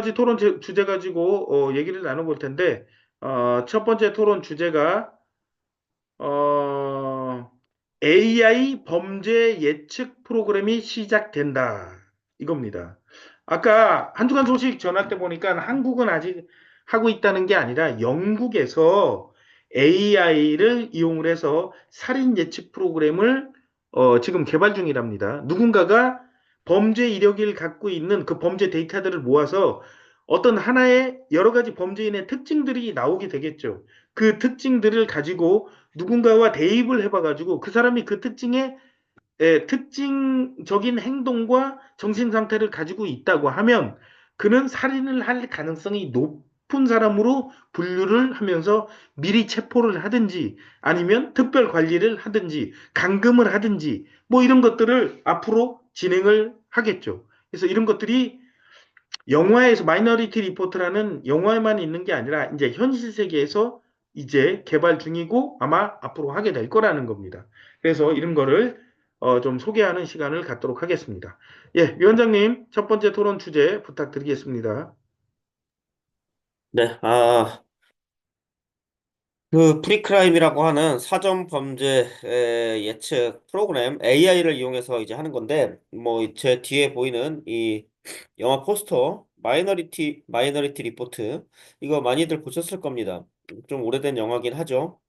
가지 토론 주제 가지고 얘기를 나눠볼 텐데, 첫 번째 토론 주제가 어, AI 범죄 예측 프로그램이 시작된다. 이겁니다. 아까 한 주간 소식 전할 때 보니까 한국은 아직 하고 있다는 게 아니라 영국에서 AI를 이용을 해서 살인 예측 프로그램을 지금 개발 중이랍니다. 누군가가 범죄 이력을 갖고 있는 그 범죄 데이터들을 모아서 어떤 하나의 여러 가지 범죄인의 특징들이 나오게 되겠죠. 그 특징들을 가지고 누군가와 대입을 해봐가지고 그 사람이 그 특징의 특징적인 행동과 정신 상태를 가지고 있다고 하면 그는 살인을 할 가능성이 높은 사람으로 분류를 하면서 미리 체포를 하든지 아니면 특별 관리를 하든지 감금을 하든지 뭐 이런 것들을 앞으로 진행을 하겠죠. 그래서 이런 것들이 영화에서 마이너리티 리포트라는 영화에만 있는 게 아니라 이제 현실 세계에서 이제 개발 중이고 아마 앞으로 하게 될 거라는 겁니다. 그래서 이런 거를 좀 소개하는 시간을 갖도록 하겠습니다. 예, 위원장님 첫 번째 토론 주제 부탁드리겠습니다. 네, 그 프리크라임이라고 하는 사전 범죄 예측 프로그램 AI를 이용해서 이제 하는 건데, 뭐 제 뒤에 보이는 이 영화 포스터 마이너리티 리포트 이거 많이들 보셨을 겁니다. 좀 오래된 영화긴 하죠.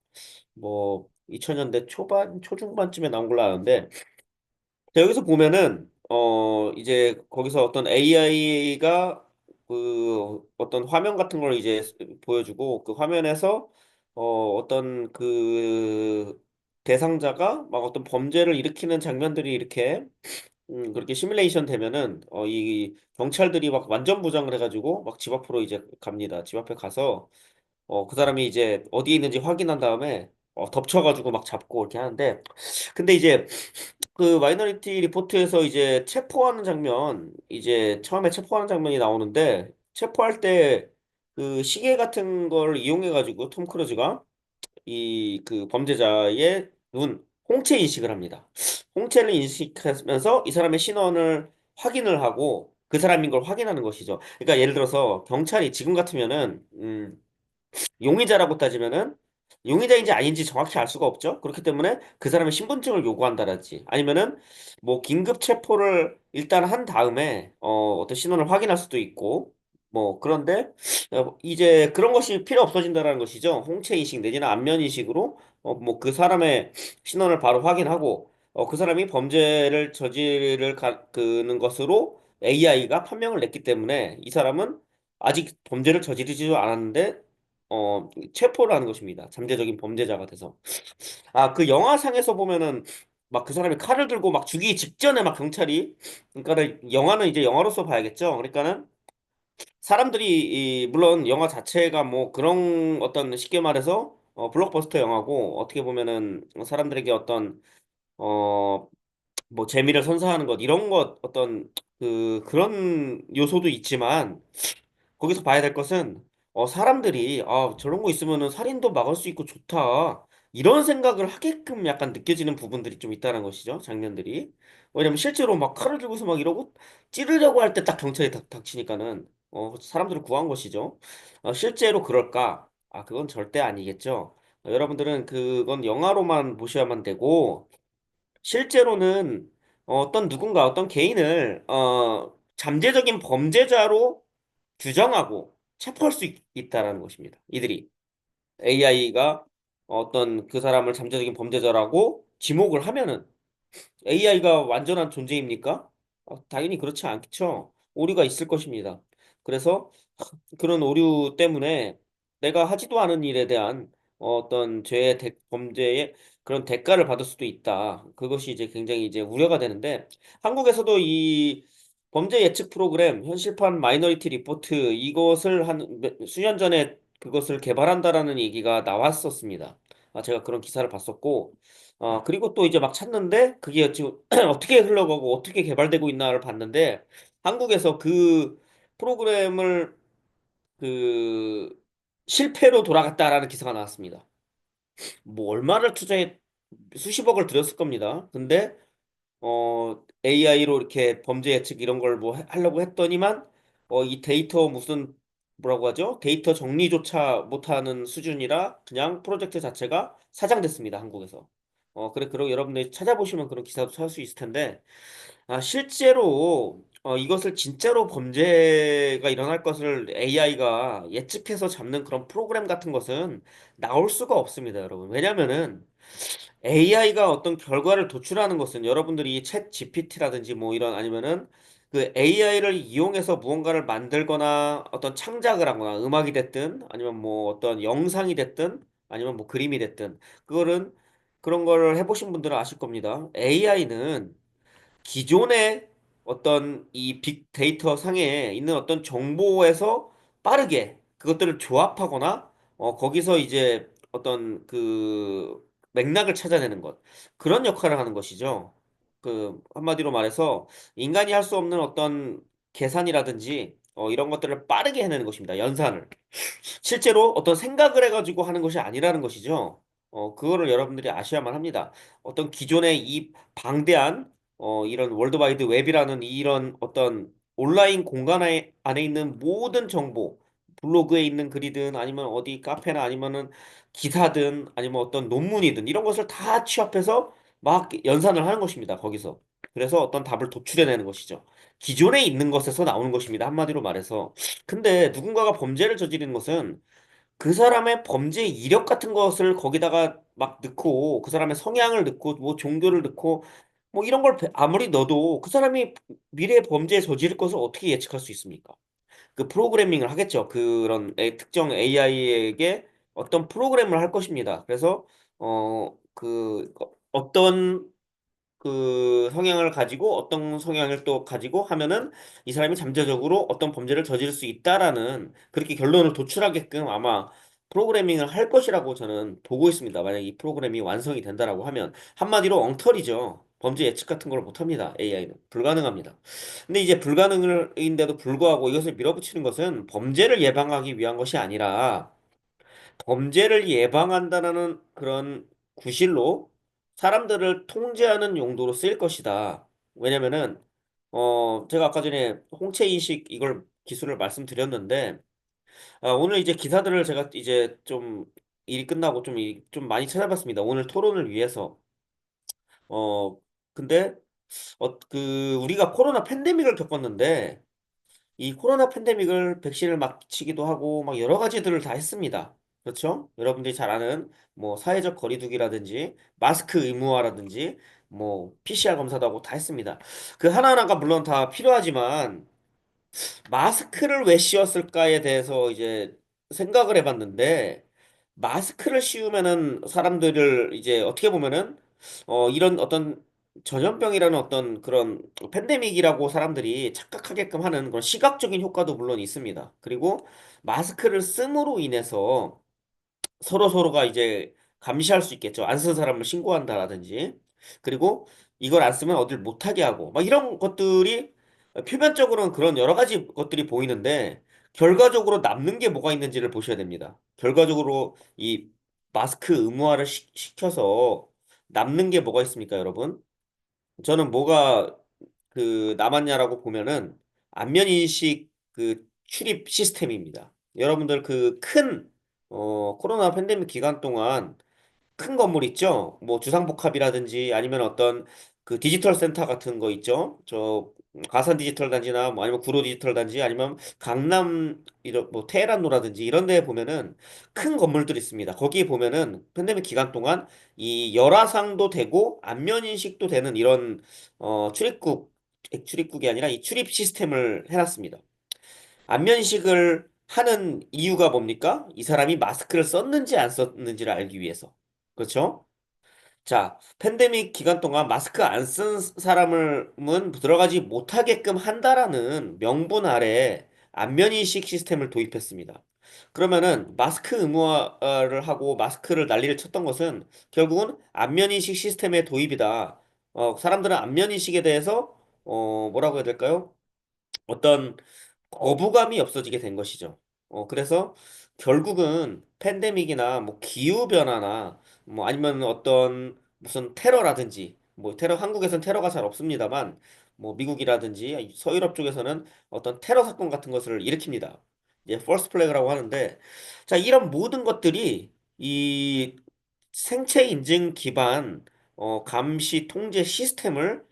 뭐 2000년대 초반 초중반쯤에 나온 걸로 아는데, 자, 여기서 보면은 이제 거기서 어떤 AI가 그 어떤 화면 같은 걸 이제 보여주고 그 화면에서 어떤 그 대상자가 막 어떤 범죄를 일으키는 장면들이 이렇게 그렇게 시뮬레이션 되면은 이 경찰들이 막 완전 부장을 해가지고 막 집 앞으로 이제 갑니다. 집 앞에 가서 그 사람이 이제 어디에 있는지 확인한 다음에 덮쳐가지고 막 잡고 이렇게 하는데, 근데 이제 그 마이너리티 리포트에서 이제 체포하는 장면, 이제 처음에 체포하는 장면이 나오는데, 체포할 때 그 시계 같은 걸 이용해가지고 톰 크루즈가 이 그 범죄자의 홍채 인식을 합니다. 홍채를 인식하면서 이 사람의 신원을 확인을 하고 그 사람인 걸 확인하는 것이죠. 그러니까 예를 들어서 경찰이 지금 같으면은 용의자라고 따지면은 용의자인지 아닌지 정확히 알 수가 없죠. 그렇기 때문에 그 사람의 신분증을 요구한다든지 아니면은 뭐 긴급 체포를 일단 한 다음에 어떤 신원을 확인할 수도 있고, 뭐 그런데 이제 그런 것이 필요 없어진다라는 것이죠. 홍채 인식 내지는 안면 인식으로 뭐 그 사람의 신원을 바로 확인하고 그 사람이 범죄를 저지를 그는 것으로 AI가 판명을 냈기 때문에 이 사람은 아직 범죄를 저지르지도 않았는데 체포를 하는 것입니다. 잠재적인 범죄자가 돼서. 그 영화상에서 보면은 막 그 사람이 칼을 들고 막 죽이기 직전에 막 경찰이, 그러니까는 영화는 이제 영화로서 봐야겠죠. 그러니까는 사람들이 물론 영화 자체가 뭐 그런 어떤 쉽게 말해서 블록버스터 영화고 어떻게 보면은 사람들에게 어떤 어 뭐 재미를 선사하는 것 이런 것 어떤 그런 요소도 있지만, 거기서 봐야 될 것은 사람들이 저런 거 있으면은 살인도 막을 수 있고 좋다 이런 생각을 하게끔 약간 느껴지는 부분들이 좀 있다는 것이죠. 장면들이. 왜냐면 실제로 막 칼을 들고서 막 이러고 찌르려고 할 때 딱 경찰이 닥치니까는 사람들을 구한 것이죠. 실제로 그럴까? 그건 절대 아니겠죠. 여러분들은 그건 영화로만 보셔야만 되고, 실제로는 어떤 누군가 어떤 개인을 잠재적인 범죄자로 규정하고 체포할 수 있다라는 것입니다. 이들이 AI가 어떤 그 사람을 잠재적인 범죄자라고 지목을 하면은 AI가 완전한 존재입니까? 당연히 그렇지 않겠죠. 오류가 있을 것입니다. 그래서 그런 오류 때문에 내가 하지도 않은 일에 대한 어떤 범죄의 그런 대가를 받을 수도 있다. 그것이 이제 굉장히 이제 우려가 되는데, 한국에서도 이 범죄 예측 프로그램 현실판 마이너리티 리포트 이것을 한 수년 전에 그것을 개발한다라는 얘기가 나왔었습니다. 제가 그런 기사를 봤었고, 그리고 또 이제 막 찾는데 그게 지금 어떻게 흘러가고 어떻게 개발되고 있나를 봤는데, 한국에서 그 프로그램을 그 실패로 돌아갔다라는 기사가 나왔습니다. 뭐 얼마를 투자해 수십억을 들였을 겁니다. 근데 AI로 이렇게 범죄 예측 이런 걸 뭐 하려고 했더니만 이 데이터 무슨 뭐라고 하죠? 데이터 정리조차 못하는 수준이라 그냥 프로젝트 자체가 사장됐습니다, 한국에서. 그래, 그리고 여러분들이 찾아보시면 그런 기사도 찾을 수 있을 텐데, 실제로 이것을 진짜로 범죄가 일어날 것을 AI가 예측해서 잡는 그런 프로그램 같은 것은 나올 수가 없습니다, 여러분. 왜냐면은 AI가 어떤 결과를 도출하는 것은 여러분들이 챗 GPT라든지 뭐 이런 아니면은 그 AI를 이용해서 무언가를 만들거나 어떤 창작을 하거나 음악이 됐든 아니면 뭐 어떤 영상이 됐든 아니면 뭐 그림이 됐든 그거는 그런 걸 해보신 분들은 아실 겁니다. AI는 기존의 어떤 이 빅데이터 상에 있는 어떤 정보에서 빠르게 그것들을 조합하거나 거기서 이제 어떤 그 맥락을 찾아내는 것 그런 역할을 하는 것이죠. 그 한마디로 말해서 인간이 할 수 없는 어떤 계산이라든지 이런 것들을 빠르게 해내는 것입니다. 연산을. 실제로 어떤 생각을 해가지고 하는 것이 아니라는 것이죠. 그거를 여러분들이 아셔야만 합니다. 어떤 기존의 이 방대한 이런 월드와이드 웹이라는 이런 어떤 온라인 공간 안에 있는 모든 정보, 블로그에 있는 글이든 아니면 어디 카페나 아니면은 기사든 아니면 어떤 논문이든 이런 것을 다 취합해서 막 연산을 하는 것입니다. 거기서. 그래서 어떤 답을 도출해내는 것이죠. 기존에 있는 것에서 나오는 것입니다. 한마디로 말해서. 근데 누군가가 범죄를 저지르는 것은 그 사람의 범죄 이력 같은 것을 거기다가 막 넣고 그 사람의 성향을 넣고 뭐 종교를 넣고 뭐 이런 걸 아무리 넣어도 그 사람이 미래에 범죄에 저지를 것을 어떻게 예측할 수 있습니까? 그 프로그래밍을 하겠죠. 그런 특정 AI에게 어떤 프로그램을 할 것입니다. 그래서 어떤 그 성향을 가지고 어떤 성향을 또 가지고 하면은 이 사람이 잠재적으로 어떤 범죄를 저지를 수 있다라는 그렇게 결론을 도출하게끔 아마 프로그래밍을 할 것이라고 저는 보고 있습니다. 만약 이 프로그램이 완성이 된다라고 하면 한마디로 엉터리죠. 범죄 예측 같은 걸 못합니다. AI는 불가능합니다. 근데 이제 불가능인데도 불구하고 이것을 밀어붙이는 것은 범죄를 예방하기 위한 것이 아니라 범죄를 예방한다는 그런 구실로 사람들을 통제하는 용도로 쓰일 것이다. 왜냐면은, 제가 아까 전에 홍채 이식 이걸 기술을 말씀드렸는데, 오늘 이제 기사들을 제가 이제 좀 일이 끝나고 좀 많이 찾아봤습니다. 오늘 토론을 위해서. 어, 근데, 우리가 코로나 팬데믹을 겪었는데, 이 코로나 팬데믹을 백신을 맞히기도 하고 막 여러 가지들을 다 했습니다. 그렇죠? 여러분들이 잘 아는 뭐 사회적 거리두기라든지 마스크 의무화라든지 뭐 PCR 검사도 하고 다 했습니다. 그 하나하나가 물론 다 필요하지만 마스크를 왜 씌웠을까에 대해서 이제 생각을 해봤는데 마스크를 씌우면은 사람들을 이제 어떻게 보면은 이런 어떤 전염병이라는 어떤 그런 팬데믹이라고 사람들이 착각하게끔 하는 그런 시각적인 효과도 물론 있습니다. 그리고 마스크를 씀으로 인해서 서로가 이제 감시할 수 있겠죠. 안 쓴 사람을 신고한다라든지. 그리고 이걸 안 쓰면 어딜 못하게 하고. 막 이런 것들이 표면적으로는 그런 여러 가지 것들이 보이는데 결과적으로 남는 게 뭐가 있는지를 보셔야 됩니다. 결과적으로 이 마스크 의무화를 시켜서 남는 게 뭐가 있습니까, 여러분? 저는 뭐가 남았냐라고 보면은 안면 인식 그 출입 시스템입니다. 여러분들 그 큰 코로나 팬데믹 기간 동안 큰 건물 있죠? 뭐 주상복합이라든지 아니면 어떤 그 디지털 센터 같은 거 있죠? 저 가산 디지털 단지나 뭐 아니면 구로 디지털 단지 아니면 강남 이런 뭐 테헤란로라든지 이런 데에 보면은 큰 건물들이 있습니다. 거기에 보면은 팬데믹 기간 동안 이 열화상도 되고 안면 인식도 되는 이런 출입국이 아니라 이 출입 시스템을 해놨습니다. 안면식을 하는 이유가 뭡니까? 이 사람이 마스크를 썼는지 안 썼는지를 알기 위해서. 그렇죠? 자, 팬데믹 기간 동안 마스크 안 쓴 사람은 들어가지 못하게끔 한다라는 명분 아래 안면인식 시스템을 도입했습니다. 그러면은 마스크 의무화를 하고 마스크를 난리를 쳤던 것은 결국은 안면인식 시스템의 도입이다. 사람들은 안면인식에 대해서 뭐라고 해야 될까요? 어떤 거부감이 없어지게 된 것이죠. 그래서 결국은 팬데믹이나 뭐 기후변화나 뭐 아니면 어떤 무슨 테러라든지 뭐 테러 한국에선 테러가 잘 없습니다만 뭐 미국이라든지 서유럽 쪽에서는 어떤 테러 사건 같은 것을 일으킵니다. 이제 퍼스트 플래그라고 하는데, 자, 이런 모든 것들이 이 생체 인증 기반 감시 통제 시스템을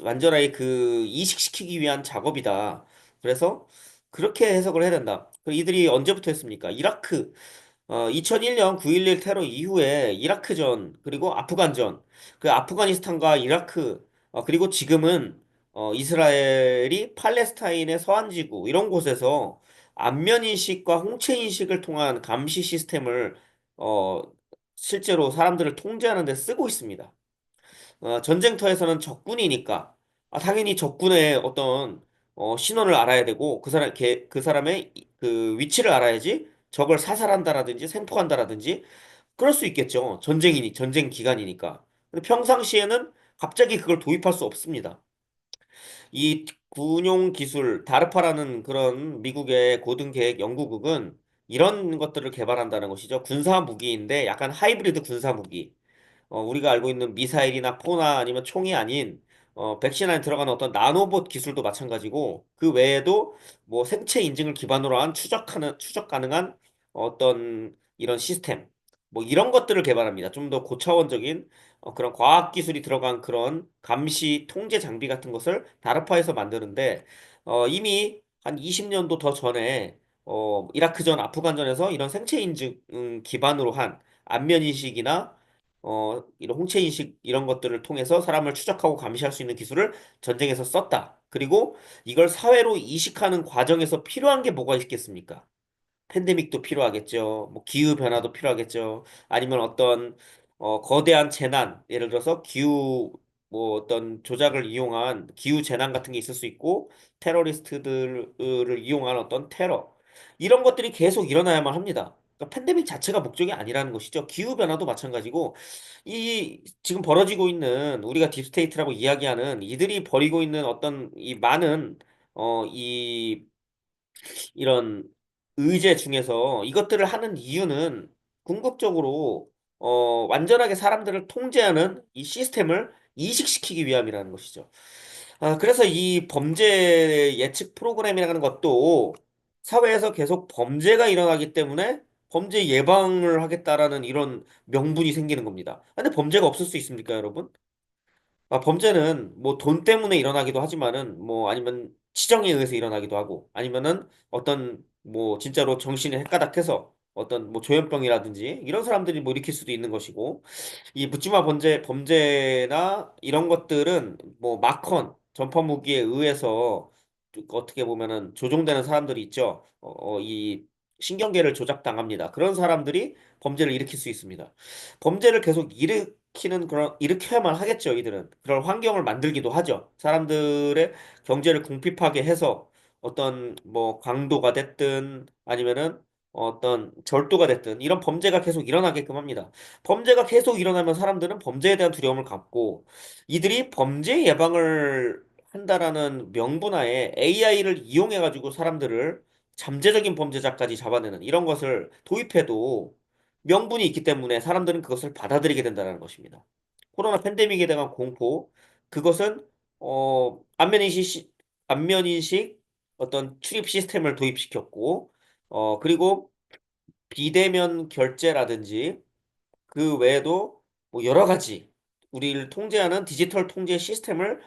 완전하게 그 이식시키기 위한 작업이다. 그래서 그렇게 해석을 해야 된다. 이들이 언제부터 했습니까? 2001년 9.11 테러 이후에 이라크전, 그리고 아프간전, 그 아프가니스탄과 이라크, 그리고 지금은 이스라엘이 팔레스타인의 서안지구, 이런 곳에서 안면인식과 홍채인식을 통한 감시 시스템을 어, 실제로 사람들을 통제하는 데 쓰고 있습니다. 전쟁터에서는 적군이니까 당연히 적군의 어떤 신원을 알아야 되고 그 사람의 그 위치를 알아야지 적을 사살한다라든지 생포한다라든지 그럴 수 있겠죠. 전쟁 기간이니까. 근데 평상시에는 갑자기 그걸 도입할 수 없습니다. 이 군용 기술, 다르파라는 그런 미국의 고등계획 연구국은 이런 것들을 개발한다는 것이죠. 군사 무기인데 약간 하이브리드 군사 무기. 우리가 알고 있는 미사일이나 포나 아니면 총이 아닌 백신 안에 들어가는 어떤 나노봇 기술도 마찬가지고 그 외에도 뭐 생체 인증을 기반으로 한 추적 가능한 어떤 이런 시스템 뭐 이런 것들을 개발합니다. 좀 더 고차원적인 그런 과학 기술이 들어간 그런 감시 통제 장비 같은 것을 다르파에서 만드는데 이미 한 20년도 더 전에 이라크전, 아프간전에서 이런 생체 인증 기반으로 한 안면 인식이나 이런 홍채 인식 이런 것들을 통해서 사람을 추적하고 감시할 수 있는 기술을 전쟁에서 썼다. 그리고 이걸 사회로 이식하는 과정에서 필요한 게 뭐가 있겠습니까? 팬데믹도 필요하겠죠. 뭐 기후 변화도 필요하겠죠. 아니면 어떤 거대한 재난, 예를 들어서 기후 뭐 어떤 조작을 이용한 기후 재난 같은 게 있을 수 있고 테러리스트들을 이용한 어떤 테러 이런 것들이 계속 일어나야만 합니다. 그러니까 팬데믹 자체가 목적이 아니라는 것이죠. 기후 변화도 마찬가지고 이 지금 벌어지고 있는 우리가 딥스테이트라고 이야기하는 이들이 벌이고 있는 어떤 이 많은 이 이런 의제 중에서 이것들을 하는 이유는 궁극적으로 완전하게 사람들을 통제하는 이 시스템을 이식시키기 위함이라는 것이죠. 그래서 이 범죄 예측 프로그램이라는 것도 사회에서 계속 범죄가 일어나기 때문에 범죄 예방을 하겠다라는 이런 명분이 생기는 겁니다. 근데 범죄가 없을 수 있습니까, 여러분? 범죄는 뭐 돈 때문에 일어나기도 하지만은 뭐 아니면 치정에 의해서 일어나기도 하고 아니면은 어떤 뭐 진짜로 정신이 헷가닥해서 어떤 뭐 조현병이라든지 이런 사람들이 뭐 일으킬 수도 있는 것이고 이 묻지마 범죄나 이런 것들은 뭐 마컨 전파 무기에 의해서 어떻게 보면은 조종되는 사람들이 있죠. 이 신경계를 조작당합니다. 그런 사람들이 범죄를 일으킬 수 있습니다. 범죄를 계속 일으켜야만 하겠죠, 이들은. 그런 환경을 만들기도 하죠. 사람들의 경제를 궁핍하게 해서 어떤 뭐 강도가 됐든 아니면은 어떤 절도가 됐든 이런 범죄가 계속 일어나게끔 합니다. 범죄가 계속 일어나면 사람들은 범죄에 대한 두려움을 갖고 이들이 범죄 예방을 한다라는 명분하에 AI를 이용해 가지고 사람들을 잠재적인 범죄자까지 잡아내는 이런 것을 도입해도 명분이 있기 때문에 사람들은 그것을 받아들이게 된다는 것입니다. 코로나 팬데믹에 대한 공포, 그것은 안면인식 어떤 출입 시스템을 도입시켰고, 그리고 비대면 결제라든지 그 외에도 뭐 여러 가지 우리를 통제하는 디지털 통제 시스템을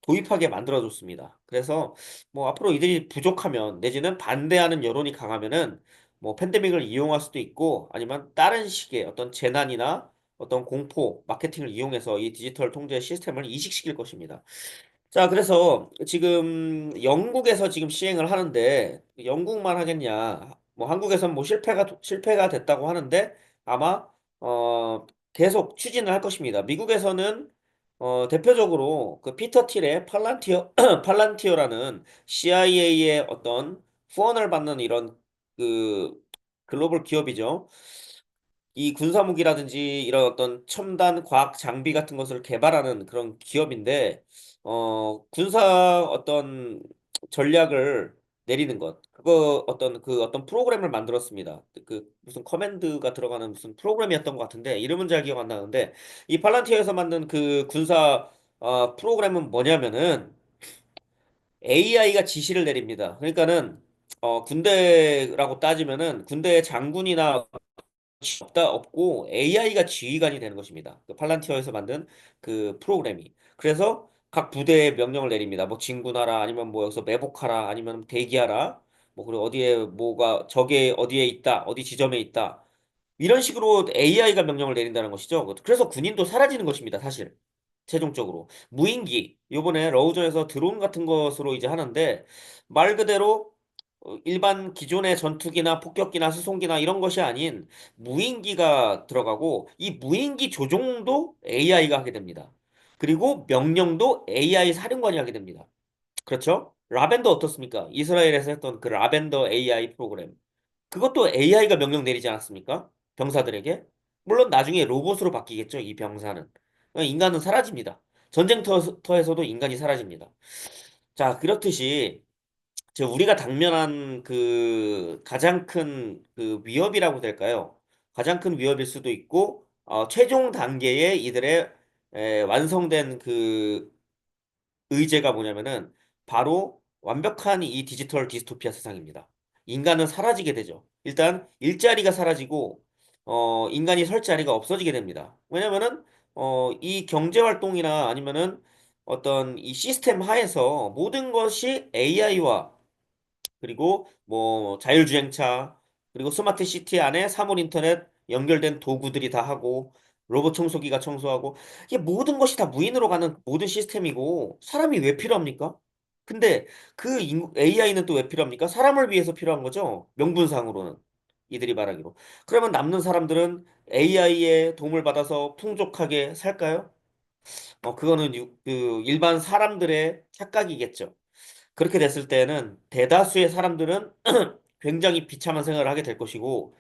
도입하게 만들어줬습니다. 그래서 뭐 앞으로 이들이 부족하면 내지는 반대하는 여론이 강하면은 뭐 팬데믹을 이용할 수도 있고 아니면 다른 식의 어떤 재난이나 어떤 공포 마케팅을 이용해서 이 디지털 통제 시스템을 이식시킬 것입니다. 자, 그래서 지금 영국에서 지금 시행을 하는데 영국만 하겠냐? 뭐 한국에선 뭐 실패가 됐다고 하는데 아마 계속 추진을 할 것입니다. 미국에서는 대표적으로 그 피터 틸의 팔란티어라는 CIA의 어떤 후원을 받는 이런 그 글로벌 기업이죠. 이 군사무기라든지 이런 어떤 첨단 과학 장비 같은 것을 개발하는 그런 기업인데, 군사 어떤 전략을 내리는 것, 그 어떤 프로그램을 만들었습니다. 그 무슨 커맨드가 들어가는 무슨 프로그램이었던 것 같은데, 이름은 잘 기억 안 나는데, 이 팔란티어에서 만든 그 군사 프로그램은 뭐냐면은 AI가 지시를 내립니다. 그러니까는 군대라고 따지면은 군대 장군이나 없고 AI가 지휘관이 되는 것입니다. 그 팔란티어에서 만든 그 프로그램이. 그래서 각 부대에 명령을 내립니다. 뭐 진군하라, 아니면 뭐 여기서 매복하라, 아니면 대기하라. 뭐 그리고 어디에 뭐가 적에 어디에 있다, 어디 지점에 있다. 이런 식으로 AI가 명령을 내린다는 것이죠. 그래서 군인도 사라지는 것입니다, 사실. 최종적으로. 무인기, 요번에 러우전에서 드론 같은 것으로 이제 하는데, 말 그대로 일반 기존의 전투기나 폭격기나 수송기나 이런 것이 아닌 무인기가 들어가고, 이 무인기 조종도 AI가 하게 됩니다. 그리고 명령도 AI 사령관이 하게 됩니다. 그렇죠? 라벤더 어떻습니까? 이스라엘에서 했던 그 라벤더 AI 프로그램. 그것도 AI가 명령 내리지 않았습니까? 병사들에게? 물론 나중에 로봇으로 바뀌겠죠, 이 병사는. 인간은 사라집니다. 전쟁터에서도 인간이 사라집니다. 자, 그렇듯이 우리가 당면한 그 가장 큰 그 위협이라고 될까요? 가장 큰 위협일 수도 있고, 최종 단계에 이들의 완성된 그 의제가 뭐냐면은 바로 완벽한 이 디지털 디스토피아 세상입니다. 인간은 사라지게 되죠. 일단 일자리가 사라지고 인간이 설 자리가 없어지게 됩니다. 왜냐면은 이 경제 활동이나 아니면은 어떤 이 시스템 하에서 모든 것이 AI와 그리고 뭐 자율주행차, 그리고 스마트 시티 안에 사물 인터넷 연결된 도구들이 다 하고 로봇 청소기가 청소하고 이게 모든 것이 다 무인으로 가는 모든 시스템이고 사람이 왜 필요합니까? 근데 그 AI는 또 왜 필요합니까? 사람을 위해서 필요한 거죠. 명분상으로는 이들이 말하기로. 그러면 남는 사람들은 AI의 도움을 받아서 풍족하게 살까요? 그거는 그 일반 사람들의 착각이겠죠. 그렇게 됐을 때는 대다수의 사람들은 굉장히 비참한 생활을 하게 될 것이고,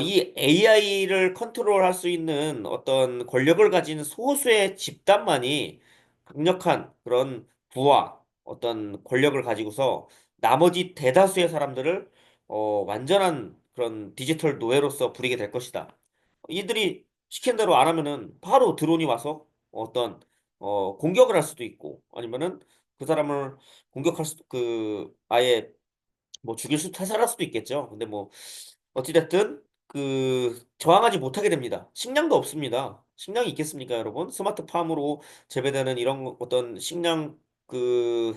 이 AI를 컨트롤할 수 있는 어떤 권력을 가진 소수의 집단만이 강력한 그런 부와 어떤 권력을 가지고서 나머지 대다수의 사람들을 완전한 그런 디지털 노예로서 부리게 될 것이다. 이들이 시킨 대로 안 하면은 바로 드론이 와서 어떤 공격을 할 수도 있고 아니면은 그 사람을 공격할 수도 아예 뭐 죽일 수 타살할 수도 있겠죠. 근데 뭐 어찌됐든 그 저항하지 못하게 됩니다. 식량도 없습니다. 식량이 있겠습니까, 여러분? 스마트팜으로 재배되는 이런 어떤 식량 그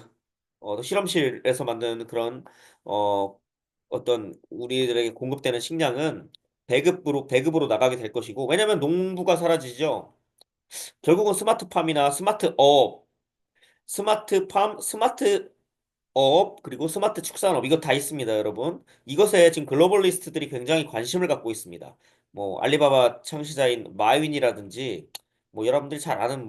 실험실에서 만드는 그런 어 어떤 우리들에게 공급되는 식량은 배급으로 나가게 될 것이고 왜냐면 농부가 사라지죠. 결국은 스마트팜이나 스마트 업, 그리고 스마트 축산업, 이거 다 있습니다, 여러분. 이것에 지금 글로벌리스트들이 굉장히 관심을 갖고 있습니다. 뭐, 알리바바 창시자인 마윈이라든지, 뭐, 여러분들이 잘 아는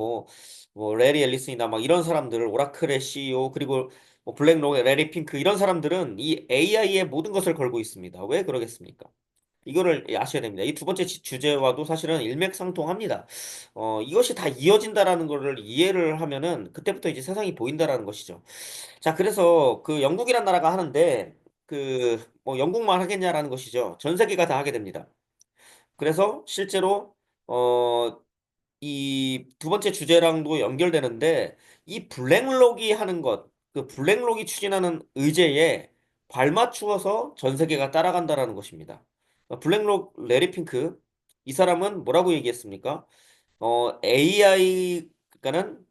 레리 앨리슨이나 막 이런 사람들, 오라클의 CEO, 그리고 뭐, 블랙록의 레리 핑크, 이런 사람들은 이 AI에 모든 것을 걸고 있습니다. 왜 그러겠습니까? 이거를 아셔야 됩니다. 이 두 번째 주제와도 사실은 일맥상통합니다. 이것이 다 이어진다라는 거를 이해를 하면은 그때부터 이제 세상이 보인다라는 것이죠. 자, 그래서 그 영국이란 나라가 하는데 그 뭐 영국만 하겠냐라는 것이죠. 전 세계가 다 하게 됩니다. 그래서 실제로 어 이 두 번째 주제랑도 연결되는데 이 블랙록이 하는 것, 그 블랙록이 추진하는 의제에 발맞추어서 전 세계가 따라간다라는 것입니다. 블랙록 레리 핑크 이 사람은 뭐라고 얘기했습니까? AI 그러니까는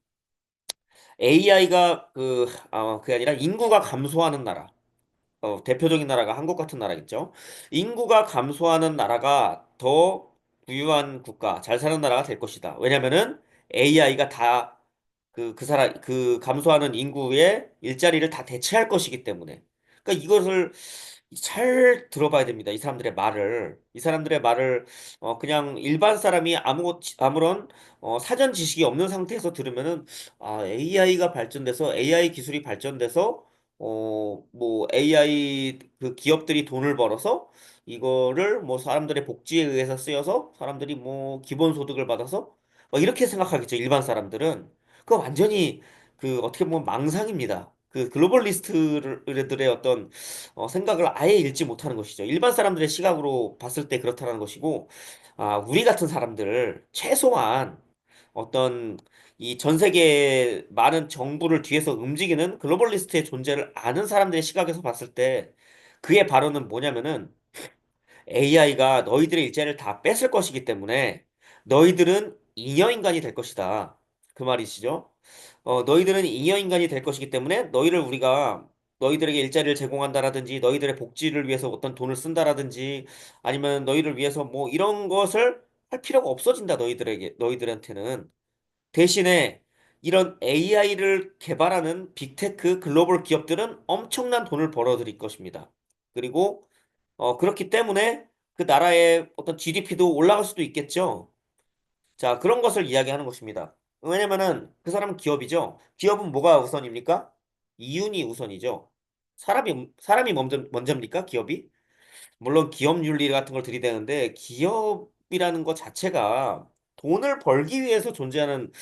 AI가 그게 아니라 인구가 감소하는 나라. 대표적인 나라가 한국 같은 나라겠죠. 인구가 감소하는 나라가 더 부유한 국가, 잘 사는 나라가 될 것이다. 왜냐면은 AI가 다 그 감소하는 인구의 일자리를 다 대체할 것이기 때문에. 그러니까 이것을 잘 들어봐야 됩니다. 이 사람들의 말을. 이 사람들의 말을 그냥 일반 사람이 아무런 사전 지식이 없는 상태에서 들으면은 AI가 발전돼서 AI 기술이 발전돼서 뭐 AI 그 기업들이 돈을 벌어서 이거를 뭐 사람들의 복지에 의해서 쓰여서 사람들이 뭐 기본소득을 받아서 이렇게 생각하겠죠. 일반 사람들은. 그거 완전히 그 어떻게 보면 망상입니다. 그 글로벌리스트들의 어떤 생각을 아예 읽지 못하는 것이죠. 일반 사람들의 시각으로 봤을 때 그렇다는 것이고, 우리 같은 사람들 최소한 어떤 이 전 세계 많은 정부를 뒤에서 움직이는 글로벌리스트의 존재를 아는 사람들의 시각에서 봤을 때 그의 발언은 뭐냐면은 AI가 너희들의 일자리를 다 뺏을 것이기 때문에 너희들은 잉여인간이 될 것이다. 그 말이시죠? 너희들은 잉여인간이 될 것이기 때문에 너희를 우리가 너희들에게 일자리를 제공한다라든지 너희들의 복지를 위해서 어떤 돈을 쓴다라든지 아니면 너희를 위해서 뭐 이런 것을 할 필요가 없어진다. 너희들한테는. 대신에 이런 AI를 개발하는 빅테크 글로벌 기업들은 엄청난 돈을 벌어들일 것입니다. 그리고 그렇기 때문에 그 나라의 어떤 GDP도 올라갈 수도 있겠죠. 자, 그런 것을 이야기하는 것입니다. 왜냐면은 그 사람은 기업이죠. 기업은 뭐가 우선입니까? 이윤이 우선이죠. 사람이 먼저입니까? 기업이? 물론 기업 윤리 같은 걸 들이대는데 기업이라는 것 자체가 돈을 벌기 위해서 존재하는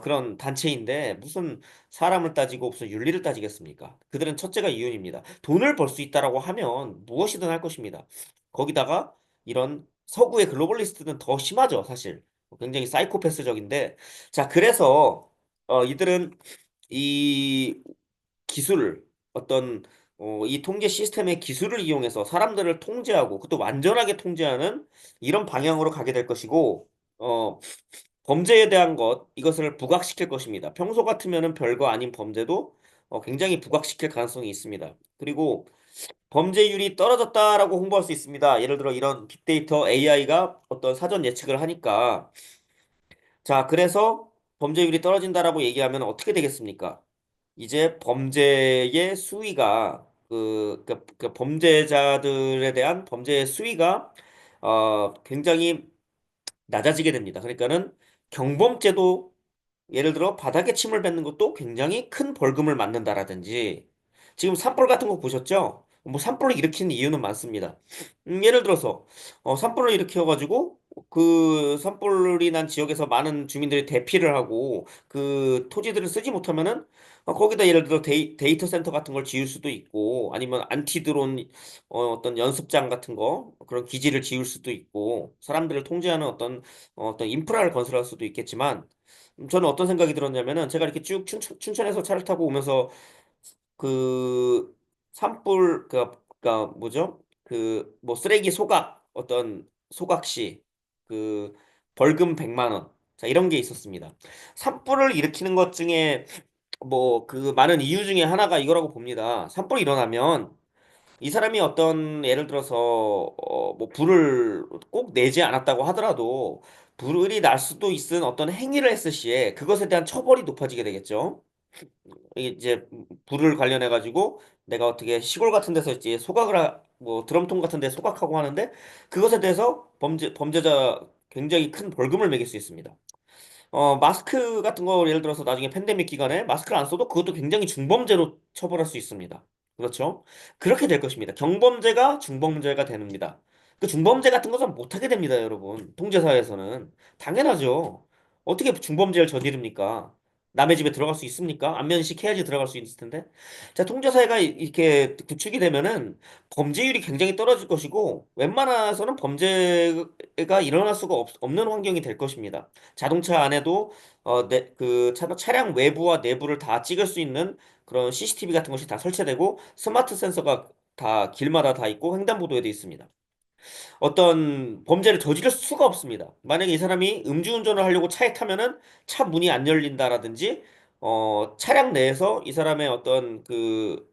그런 단체인데 무슨 사람을 따지고 무슨 윤리를 따지겠습니까? 그들은 첫째가 이윤입니다. 돈을 벌 수 있다라고 하면 무엇이든 할 것입니다. 거기다가 이런 서구의 글로벌리스트는 더 심하죠, 사실. 굉장히 사이코패스적인데 자, 그래서 이들은 이 기술을 어떤 이 통제 시스템의 기술을 이용해서 사람들을 통제하고 그것도 완전하게 통제하는 이런 방향으로 가게 될 것이고 어, 범죄에 대한 이것을 부각시킬 것입니다. 평소 같으면은 별거 아닌 범죄도 굉장히 부각시킬 가능성이 있습니다. 그리고 범죄율이 떨어졌다라고 홍보할 수 있습니다. 예를 들어 이런 빅데이터 AI가 어떤 사전 예측을 하니까 자, 그래서 범죄율이 떨어진다라고 얘기하면 어떻게 되겠습니까? 이제 범죄의 수위가 그 범죄자들에 대한 범죄의 수위가 굉장히 낮아지게 됩니다. 그러니까는 경범죄도 예를 들어 바닥에 침을 뱉는 것도 굉장히 큰 벌금을 맞는다라든지 지금 산불 같은 거 보셨죠? 뭐 산불을 일으키는 이유는 많습니다. 예를 들어서 산불을 일으켜가지고 그 산불이 난 지역에서 많은 주민들이 대피를 하고 그 토지들을 쓰지 못하면은 거기다 예를 들어 데이터 센터 같은 걸 지을 수도 있고 아니면 안티드론 어떤 연습장 같은 거 그런 기지를 지을 수도 있고 사람들을 통제하는 어떤 인프라를 건설할 수도 있겠지만 저는 어떤 생각이 들었냐면은 제가 이렇게 쭉 춘천에서 차를 타고 오면서 그 산불 그니까 뭐죠? 그 뭐 쓰레기 소각 어떤 소각시 그 벌금 100만 원. 자, 이런 게 있었습니다. 산불을 일으키는 것 중에 뭐 그 많은 이유 중에 하나가 이거라고 봅니다. 산불이 일어나면 이 사람이 어떤 예를 들어서 뭐 불을 꼭 내지 않았다고 하더라도 불이 날 수도 있은 어떤 행위를 했을 시에 그것에 대한 처벌이 높아지게 되겠죠. 이게 이제 불을 관련해 가지고 내가 어떻게 시골 같은 데서 이제 뭐 드럼통 같은 데 소각하고 하는데 그것에 대해서 범죄자 굉장히 큰 벌금을 매길 수 있습니다. 마스크 같은 거 예를 들어서 나중에 팬데믹 기간에 마스크를 안 써도 그것도 굉장히 중범죄로 처벌할 수 있습니다. 그렇죠? 그렇게 될 것입니다. 경범죄가 중범죄가 됩니다. 그 중범죄 같은 것은 못하게 됩니다, 여러분. 통제사회에서는. 당연하죠. 어떻게 중범죄를 저지릅니까? 남의 집에 들어갈 수 있습니까? 안면식 해야지 들어갈 수 있을 텐데. 자, 통제사회가 이렇게 구축이 되면은 범죄율이 굉장히 떨어질 것이고, 웬만해서는 범죄가 일어날 수가 없는 환경이 될 것입니다. 자동차 안에도 차량 외부와 내부를 다 찍을 수 있는 그런 CCTV 같은 것이 다 설치되고 스마트 센서가 다 길마다 다 있고 횡단보도에도 있습니다. 어떤 범죄를 저지를 수가 없습니다. 만약에 이 사람이 음주운전을 하려고 차에 타면은 차 문이 안 열린다라든지, 차량 내에서 이 사람의 어떤 그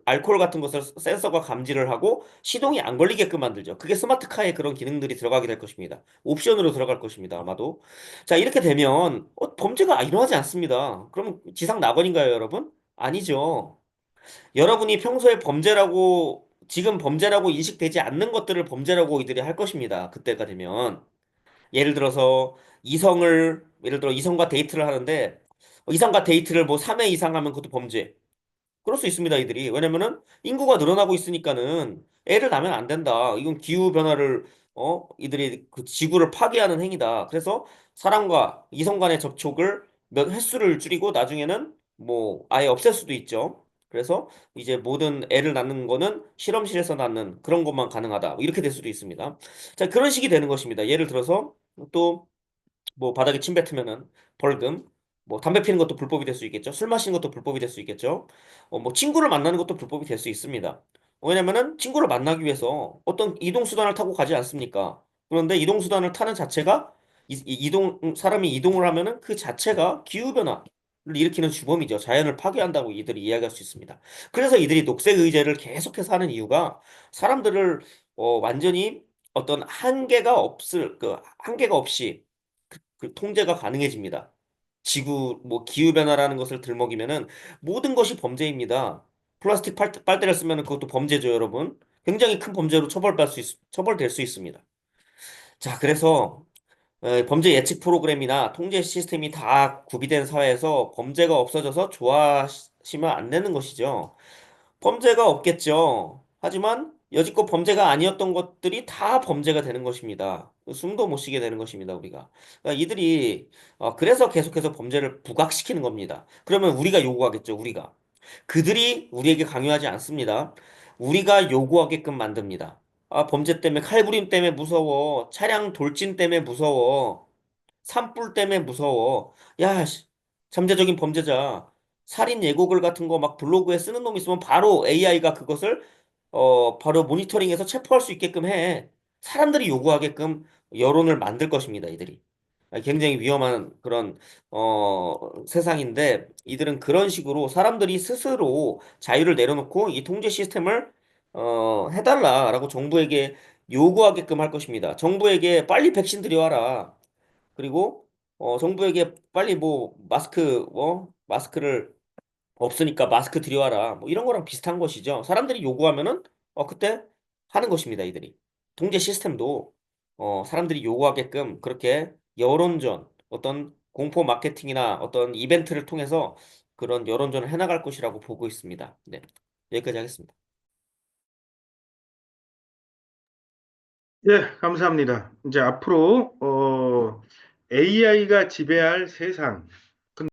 알코올 같은 것을 센서가 감지를 하고 시동이 안 걸리게끔 만들죠. 그게 스마트카에 그런 기능들이 들어가게 될 것입니다. 옵션으로 들어갈 것입니다. 아마도. 자, 이렇게 되면 범죄가 일어나지 않습니다. 그러면 지상 낙원인가요, 여러분? 아니죠. 여러분이 평소에 지금 범죄라고 인식되지 않는 것들을 범죄라고 이들이 할 것입니다. 그때가 되면. 예를 들어 이성과 데이트를 하는데, 이성과 데이트를 뭐 3회 이상 하면 그것도 범죄. 그럴 수 있습니다, 이들이. 왜냐면은 인구가 늘어나고 있으니까는 애를 낳으면 안 된다. 이건 기후 변화를 이들이 그 지구를 파괴하는 행위다. 그래서 사람과 이성 간의 접촉을 몇 횟수를 줄이고 나중에는 뭐 아예 없앨 수도 있죠. 그래서 이제 모든 애를 낳는 거는 실험실에서 낳는 그런 것만 가능하다. 이렇게 될 수도 있습니다. 자, 그런 식이 되는 것입니다. 예를 들어서 또 뭐 바닥에 침 뱉으면은 벌금. 뭐 담배 피는 것도 불법이 될 수 있겠죠. 술 마시는 것도 불법이 될 수 있겠죠. 뭐 친구를 만나는 것도 불법이 될 수 있습니다. 왜냐면은 친구를 만나기 위해서 어떤 이동수단을 타고 가지 않습니까? 그런데 이동수단을 타는 자체가 사람이 이동을 하면은 그 자체가 기후변화를 일으키는 주범이죠. 자연을 파괴한다고 이들이 이야기할 수 있습니다. 그래서 이들이 녹색 의제를 계속해서 하는 이유가 사람들을 완전히 어떤 한계가 없이 그 통제가 가능해집니다. 뭐 기후변화라는 것을 들먹이면은 모든 것이 범죄입니다. 플라스틱 빨대를 쓰면은 그것도 범죄죠, 여러분. 굉장히 큰 범죄로 처벌될 수 있습니다. 자, 그래서 범죄 예측 프로그램이나 통제 시스템이 다 구비된 사회에서 범죄가 없어져서 좋아하시면 안 되는 것이죠. 범죄가 없겠죠. 하지만 여지껏 범죄가 아니었던 것들이 다 범죄가 되는 것입니다. 숨도 못 쉬게 되는 것입니다, 우리가. 그러니까 이들이 그래서 계속해서 범죄를 부각시키는 겁니다. 그러면 우리가 요구하겠죠, 우리가. 그들이 우리에게 강요하지 않습니다. 우리가 요구하게끔 만듭니다. 범죄 때문에 칼부림 때문에 무서워. 차량 돌진 때문에 무서워. 산불 때문에 무서워. 야, 잠재적인 범죄자. 살인 예고글 같은 거 막 블로그에 쓰는 놈 있으면 바로 AI가 그것을 바로 모니터링해서 체포할 수 있게끔 해. 사람들이 요구하게끔 여론을 만들 것입니다, 이들이. 굉장히 위험한 그런 세상인데 이들은 그런 식으로 사람들이 스스로 자유를 내려놓고 이 통제 시스템을 해달라라고 정부에게 요구하게끔 할 것입니다. 정부에게 빨리 백신 들여와라. 그리고 정부에게 빨리 뭐 마스크를 없으니까 마스크 들여와라. 뭐 이런 거랑 비슷한 것이죠. 사람들이 요구하면은 그때 하는 것입니다, 이들이. 통제 시스템도 사람들이 요구하게끔 그렇게 여론전, 어떤 공포 마케팅이나 어떤 이벤트를 통해서 그런 여론전을 해나갈 것이라고 보고 있습니다. 네. 여기까지 하겠습니다. 예, 감사합니다. 이제 앞으로 AI가 지배할 세상,